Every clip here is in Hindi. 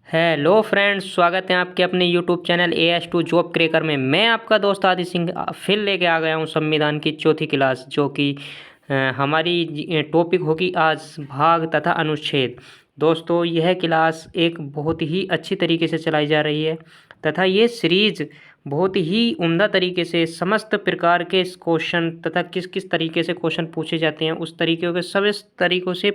हेलो फ्रेंड्स, स्वागत है आपके अपने YouTube channel AS2 job cracker में। मैं आपका दोस्त आदि सिंह फिर लेके आ गया हूँ संविधान की चौथी क्लास, जो कि हमारी टॉपिक होगी आज भाग तथा अनुच्छेद। दोस्तों, यह क्लास एक बहुत ही अच्छी तरीके से चलाई जा रही है तथा ये सीरीज बहुत ही उम्दा तरीके से समस्त प्रकार के क्वेश्चन तथा किस किस तरीके से क्वेश्चन पूछे जाते हैं उस तरीके के सब इस तरीक़ों से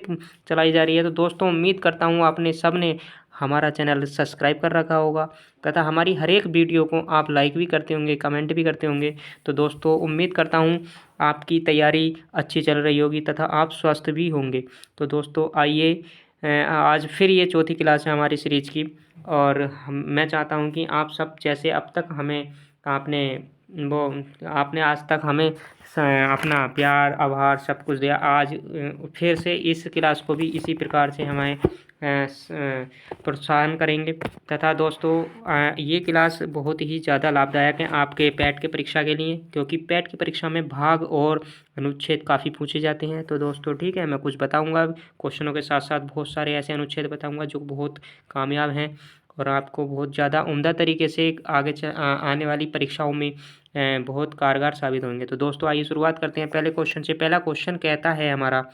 चलाई जा रही है। तो दोस्तों, उम्मीद करता हूँ आपने सब ने हमारा चैनल सब्सक्राइब कर रखा होगा तथा हमारी हर एक वीडियो को आप लाइक भी करते होंगे, कमेंट भी करते होंगे। तो दोस्तों, उम्मीद करता हूँ आपकी तैयारी अच्छी चल रही होगी तथा आप स्वस्थ भी होंगे। तो दोस्तों, आइए आज फिर ये चौथी क्लास है हमारी सीरीज की, और मैं चाहता हूँ कि आप सब जैसे अब तक हमें आपने वो आपने आज तक हमें अपना प्यार आभार सब कुछ दिया, आज फिर से इस क्लास को भी इसी प्रकार से हमें प्रोत्साहन करेंगे। तथा दोस्तों, ये क्लास बहुत ही ज़्यादा लाभदायक है आपके पैट की परीक्षा के लिए, क्योंकि पैट की परीक्षा में भाग और अनुच्छेद काफ़ी पूछे जाते हैं। तो दोस्तों, ठीक है, मैं कुछ बताऊंगा क्वेश्चनों के साथ साथ बहुत सारे ऐसे अनुच्छेद बताऊंगा जो बहुत कामयाब हैं और आपको बहुत ज़्यादा उम्दा तरीके से आगे आने वाली परीक्षाओं में बहुत कारगर साबित होंगे। तो दोस्तों, आइए शुरुआत करते हैं पहले क्वेश्चन से। पहला क्वेश्चन कहता है हमारा,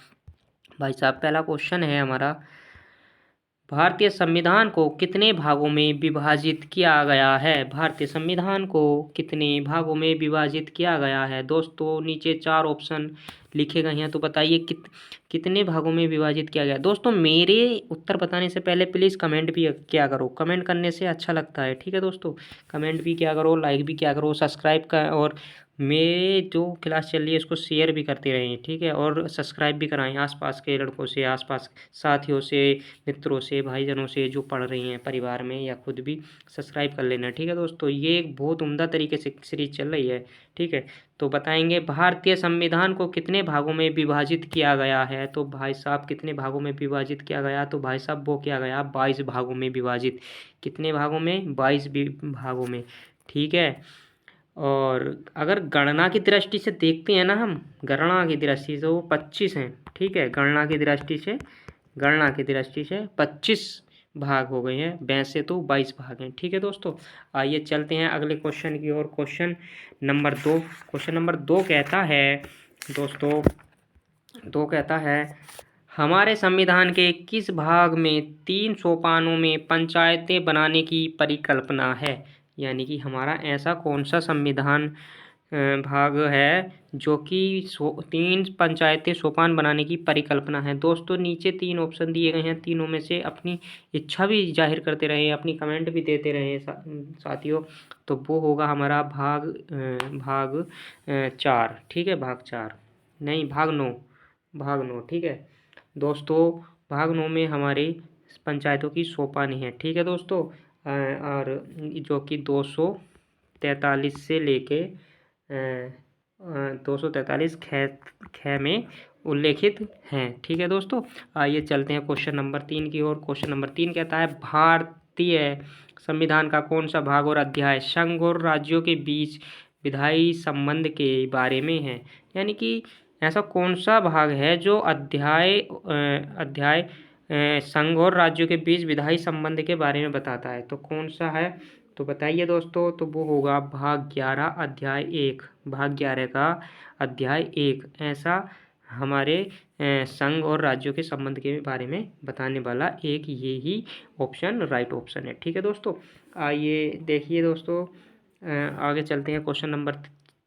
भाई साहब, पहला क्वेश्चन है हमारा, भारतीय संविधान को कितने भागों में विभाजित किया गया है? भारतीय संविधान को कितने भागों में विभाजित किया गया है? दोस्तों, नीचे 4 ऑप्शन लिखे गए हैं, तो बताइए कितने भागों में विभाजित किया गया। दोस्तों, मेरे उत्तर बताने से पहले प्लीज़ कमेंट भी किया करो, कमेंट करने से अच्छा लगता है। ठीक है दोस्तों, कमेंट भी किया करो, लाइक भी किया करो, सब्सक्राइब का और मेरे जो क्लास चल रही है इसको शेयर भी करते रहें। ठीक है, और सब्सक्राइब भी कराएं आसपास के लड़कों से, आसपास साथियों से, मित्रों से, भाईजनों से जो पढ़ रही हैं परिवार में, या खुद भी सब्सक्राइब कर लेना। ठीक है दोस्तों, ये एक बहुत उम्दा तरीके से सीरीज चल रही है। ठीक है, तो बताएंगे भारतीय संविधान को कितने भागों में विभाजित किया गया है? तो भाई साहब, कितने भागों में विभाजित किया गया? तो भाई साहब, वो किया गया 22 भागों में विभाजित। कितने भागों में? 22 भागों में। ठीक है, और अगर गणना की दृष्टि से देखते हैं ना हम, गणना की दृष्टि से वो 25 हैं। ठीक है, गणना की दृष्टि से 25 भाग हो गए हैं, वैसे तो 22 भाग हैं। ठीक है दोस्तों, आइए चलते हैं अगले क्वेश्चन की ओर। क्वेश्चन नंबर 2 कहता है दोस्तों, 2 कहता है, हमारे संविधान के किस भाग में 3 सोपानों में पंचायतें बनाने की परिकल्पना है? यानी कि हमारा ऐसा कौन सा संविधान भाग है जो कि 3 पंचायतें सोपान बनाने की परिकल्पना है? दोस्तों, नीचे 3 ऑप्शन दिए गए हैं, तीनों में से अपनी इच्छा भी जाहिर करते रहें, अपनी कमेंट भी देते रहें साथियों। तो वो होगा हमारा भाग 4। ठीक है, भाग 4 नहीं, भाग 9। ठीक है दोस्तों, भाग 9 में हमारी पंचायतों की सोपानी है। ठीक है दोस्तों, और जो कि 243 से लेके 243 ख में उल्लेखित हैं। ठीक है दोस्तों, आइए चलते हैं क्वेश्चन नंबर 3 की ओर। क्वेश्चन नंबर 3 कहता है, भारतीय संविधान का कौन सा भाग और अध्याय संघ और राज्यों के बीच विधायी संबंध के बारे में है? यानी कि ऐसा कौन सा भाग है जो अध्याय संघ और राज्यों के बीच विधायी संबंध के बारे में बताता है? तो कौन सा है? तो बताइए दोस्तों। तो वो होगा भाग 11 अध्याय 1। भाग 11 का अध्याय 1 ऐसा हमारे संघ और राज्यों के संबंध के बारे में बताने वाला एक ये ही ऑप्शन राइट ऑप्शन है। ठीक है दोस्तों, आइए देखिए दोस्तों, आगे चलते हैं। क्वेश्चन नंबर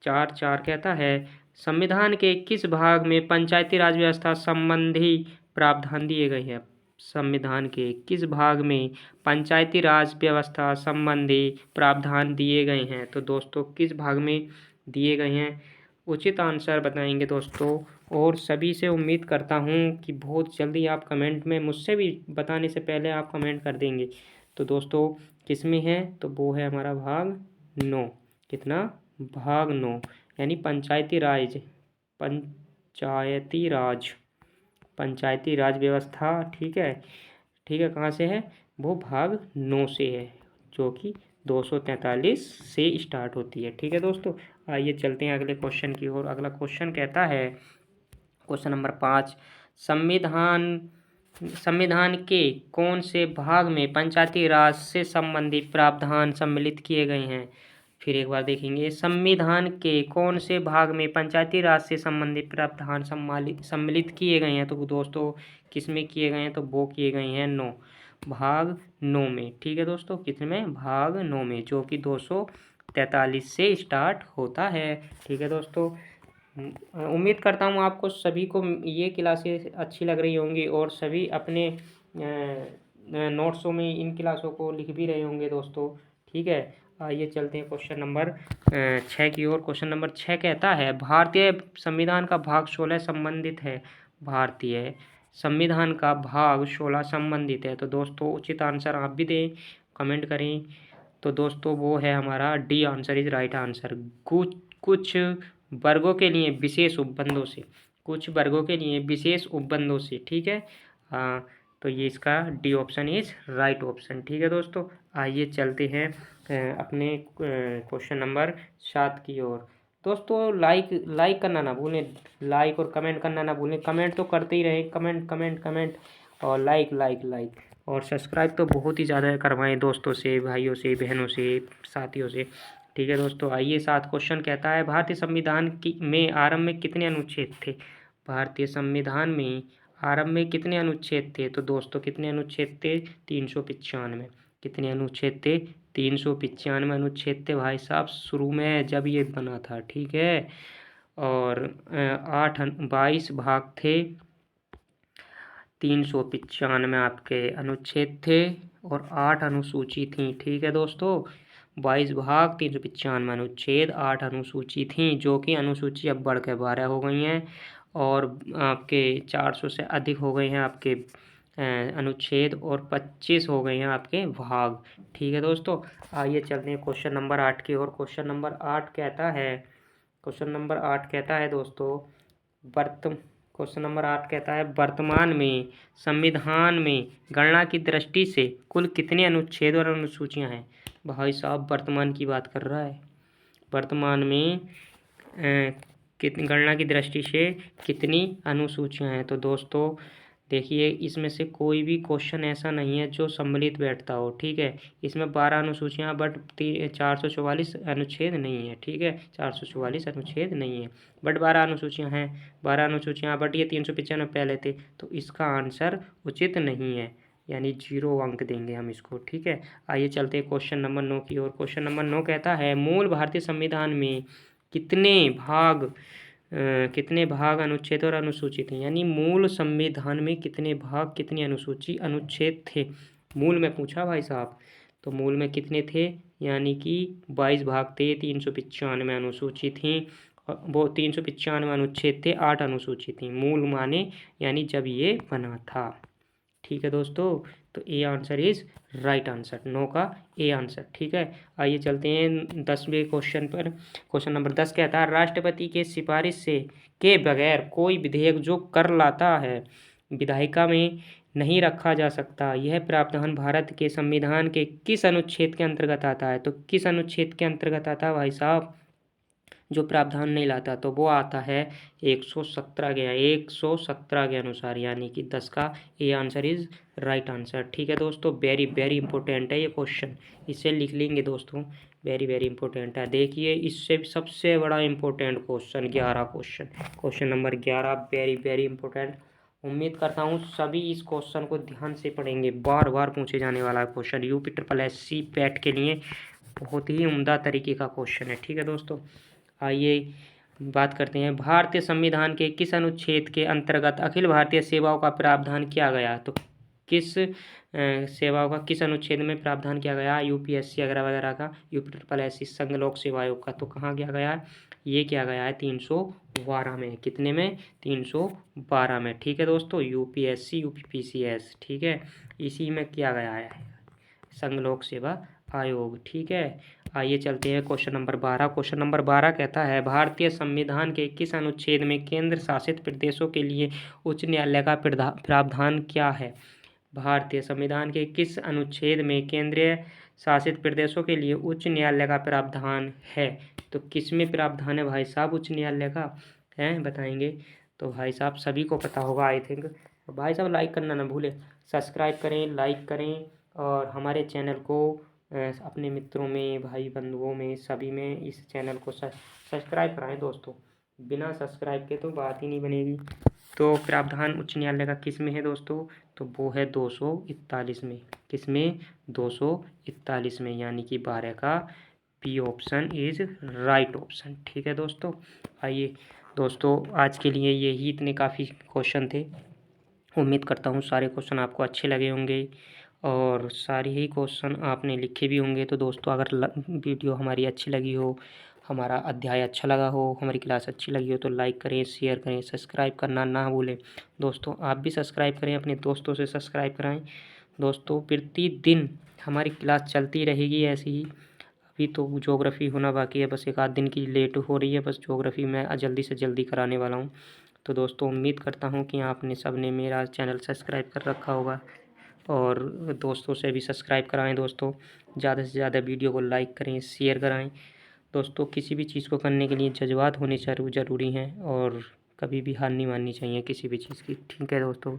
4 कहता है, संविधान के किस भाग में पंचायती राज व्यवस्था संबंधी प्रावधान दिए गए हैं? संविधान के किस भाग में पंचायती राज व्यवस्था संबंधी प्रावधान दिए गए हैं? तो दोस्तों, किस भाग में दिए गए हैं? उचित आंसर बताएंगे दोस्तों, और सभी से उम्मीद करता हूं कि बहुत जल्दी आप कमेंट में, मुझसे भी बताने से पहले आप कमेंट कर देंगे। तो दोस्तों, किस में है? तो वो है हमारा भाग 9। कितना? भाग 9, यानी पंचायती राज व्यवस्था। ठीक है, कहाँ से है? वो भाग 9 से है, जो कि 243 से स्टार्ट होती है। ठीक है दोस्तों, आइए चलते हैं अगले क्वेश्चन की ओर। अगला क्वेश्चन कहता है, क्वेश्चन नंबर 5, संविधान संविधान के कौन से भाग में पंचायती राज से संबंधित प्रावधान सम्मिलित किए गए हैं? फिर एक बार देखेंगे, संविधान के कौन से भाग में पंचायती राज से संबंधित प्रावधान सम्मिलित किए गए हैं? तो दोस्तों किस में किए गए हैं? तो वो किए गए हैं भाग 9 में। ठीक है दोस्तों, कितने में? भाग 9 में, जो कि 243 से स्टार्ट होता है। ठीक है दोस्तों, उम्मीद करता हूँ आपको सभी को ये क्लासेस अच्छी लग रही होंगी और सभी अपने नोट्सों में इन क्लासों को लिख भी रहे होंगे दोस्तों। ठीक है, आइए चलते हैं क्वेश्चन नंबर 6 की ओर। क्वेश्चन नंबर 6 कहता है, भारतीय संविधान का भाग 16 संबंधित है। भारतीय संविधान का भाग 16 संबंधित है। तो दोस्तों उचित आंसर आप भी दें, कमेंट करें। तो दोस्तों वो है हमारा D answer is right answer. कुछ वर्गों के लिए विशेष उपबंधों से, कुछ वर्गों के लिए विशेष उपबंधों से। ठीक है, तो ये इसका D option is right option. ठीक है दोस्तों, आइए चलते हैं अपने क्वेश्चन नंबर 7 की ओर। दोस्तों लाइक करना ना भूलें, लाइक और कमेंट करना ना भूलें। कमेंट तो करते ही रहें, कमेंट कमेंट कमेंट, और लाइक लाइक लाइक, और सब्सक्राइब तो बहुत ही ज़्यादा करवाएं दोस्तों से, भाइयों से, बहनों से, साथियों से। ठीक है दोस्तों, आइए 7 क्वेश्चन कहता है, भारतीय संविधान की में आरंभ में कितने अनुच्छेद थे? भारतीय संविधान में आरंभ में कितने अनुच्छेद थे? तो दोस्तों कितने अनुच्छेद थे? 395। कितने अनुच्छेद थे? 395 अनुच्छेद थे भाई साहब, शुरू में जब ये बना था। ठीक है, और 22 भाग थे, 395 आपके अनुच्छेद थे, और 8 अनुसूची थी। ठीक है दोस्तों, 22 भाग, 395 अनुच्छेद, 8 अनुसूची थी, जो कि अनुसूची अब बढ़ के 12 हो गई हैं, और आपके 400 से अधिक हो गए हैं आपके अनुच्छेद, और 25 हो गए हैं आपके भाग। ठीक है दोस्तों, आइए चलते हैं क्वेश्चन नंबर 8 की ओर। क्वेश्चन नंबर 8 कहता है, क्वेश्चन नंबर 8 कहता है दोस्तों, क्वेश्चन नंबर 8 कहता है, वर्तमान में संविधान में गणना की दृष्टि से कुल कितने अनुच्छेद और अनुसूचियां हैं? भाई साहब वर्तमान की बात कर रहा है, वर्तमान में कितनी गणना की दृष्टि से कितनी अनुसूचियां हैं? तो दोस्तों देखिए, इसमें से कोई भी क्वेश्चन ऐसा नहीं है जो सम्मिलित बैठता हो। ठीक है, इसमें 12 अनुसूचियां, बट 444 अनुच्छेद नहीं है। ठीक है, 444 अनुच्छेद नहीं है, बट 12 अनुसूचियां हैं। 12 अनुसूचियां, बट ये 395 पहले थे, तो इसका आंसर उचित नहीं है, यानी 0 अंक देंगे हम इसको। ठीक है, आइए चलते हैं क्वेश्चन नंबर 9 की ओर। क्वेश्चन नंबर 9 कहता है, मूल भारतीय संविधान में कितने भाग अनुच्छेद और अनुसूची थे? यानी मूल संविधान में कितने भाग, कितनी अनुसूची अनुच्छेद थे? मूल में पूछा भाई साहब, तो मूल में कितने थे? यानी कि 22 भाग थे, 395 अनुसूची थी, वो 395 अनुच्छेद थे, 8 अनुसूची थी। मूल माने यानी जब ये बना था। ठीक है दोस्तों, तो A answer is right answer, 9 का ए आंसर। ठीक है, आइए चलते हैं 10वें क्वेश्चन पर। क्वेश्चन नंबर 10 कहता है, राष्ट्रपति के सिफारिश से के बगैर कोई विधेयक जो कर लाता है विधायिका में नहीं रखा जा सकता, यह प्रावधान भारत के संविधान के किस अनुच्छेद के अंतर्गत आता है? तो किस अनुच्छेद के अंतर्गत आता है भाई साहब जो प्रावधान नहीं लाता? तो वो आता है 117 के अनुसार, यानी कि 10 का A answer is right answer. ठीक है दोस्तों, वेरी वेरी इंपॉर्टेंट है ये क्वेश्चन, इसे लिख लेंगे दोस्तों, वेरी वेरी इंपॉर्टेंट है। देखिए, इससे भी सबसे बड़ा important question 11 question, question number 11, very very important. उम्मीद करता हूँ सभी इस क्वेश्चन को ध्यान से पढ़ेंगे, बार बार पूछे जाने वाला क्वेश्चन, UP SSC पैट के लिए बहुत ही उम्दा तरीके का क्वेश्चन है। ठीक है दोस्तों, आइए बात करते हैं, भारतीय संविधान के किस अनुच्छेद के अंतर्गत अखिल भारतीय सेवाओं का प्रावधान किया गया? तो किस सेवाओं का किस अनुच्छेद में प्रावधान किया गया? UPSC वगैरह वगैरह का, UP SSC संघ लोक सेवा आयोग का, तो कहाँ किया गया है? ये किया गया है 312 में। कितने में? 312 में। ठीक है दोस्तों, UPSC UPPCS, ठीक है, इसी में किया गया है संघ लोक सेवा आयोग। ठीक है, आइए चलते हैं क्वेश्चन नंबर 12। क्वेश्चन नंबर 12 कहता है, भारतीय संविधान के किस अनुच्छेद में केंद्र शासित प्रदेशों के लिए उच्च न्यायालय का प्रावधान क्या है? भारतीय संविधान के किस अनुच्छेद में केंद्रीय शासित प्रदेशों के लिए उच्च न्यायालय का प्रावधान है? तो किस में प्रावधान है भाई साहब उच्च न्यायालय का, है बताएंगे? तो भाई साहब सभी को पता होगा आई थिंक, और भाई साहब लाइक करना ना भूलें, सब्सक्राइब करें, लाइक करें और हमारे चैनल को अपने मित्रों में, भाई बंधुओं में, सभी में इस चैनल को सब्सक्राइब कराएं दोस्तों। बिना सब्सक्राइब के तो बात ही नहीं बनेगी। तो प्रावधान उच्च न्यायालय का किस में है दोस्तों? तो वो है 241 में। किस में? 241 में, यानी कि 12 का B option is right option. ठीक है दोस्तों। आइए दोस्तों, आज के लिए यही इतने काफ़ी क्वेश्चन थे। उम्मीद करता हूँ सारे क्वेश्चन आपको अच्छे लगे होंगे और सारे ही क्वेश्चन आपने लिखे भी होंगे। तो दोस्तों, अगर वीडियो हमारी अच्छी लगी हो, हमारा अध्याय अच्छा लगा हो, हमारी क्लास अच्छी लगी हो तो लाइक करें, शेयर करें, सब्सक्राइब करना ना भूलें। दोस्तों, आप भी सब्सक्राइब करें, अपने दोस्तों से सब्सक्राइब कराएं। दोस्तों, प्रतिदिन हमारी क्लास चलती रहेगी ऐसे ही। अभी तो ज्योग्राफी होना बाकी है, बस एक आध दिन की लेट हो रही है, बस ज्योग्राफी मैं जल्दी से जल्दी कराने वाला हूँ। तो दोस्तों, उम्मीद करता हूँ कि आपने सब ने मेरा चैनल सब्सक्राइब कर रखा होगा और दोस्तों से भी सब्सक्राइब कराएं। दोस्तों, ज़्यादा से ज़्यादा वीडियो को लाइक करें, शेयर कराएं। दोस्तों, किसी भी चीज़ को करने के लिए जज्बात होने ज़रूरी हैं और कभी भी हार नहीं माननी चाहिए किसी भी चीज़ की। ठीक है दोस्तों।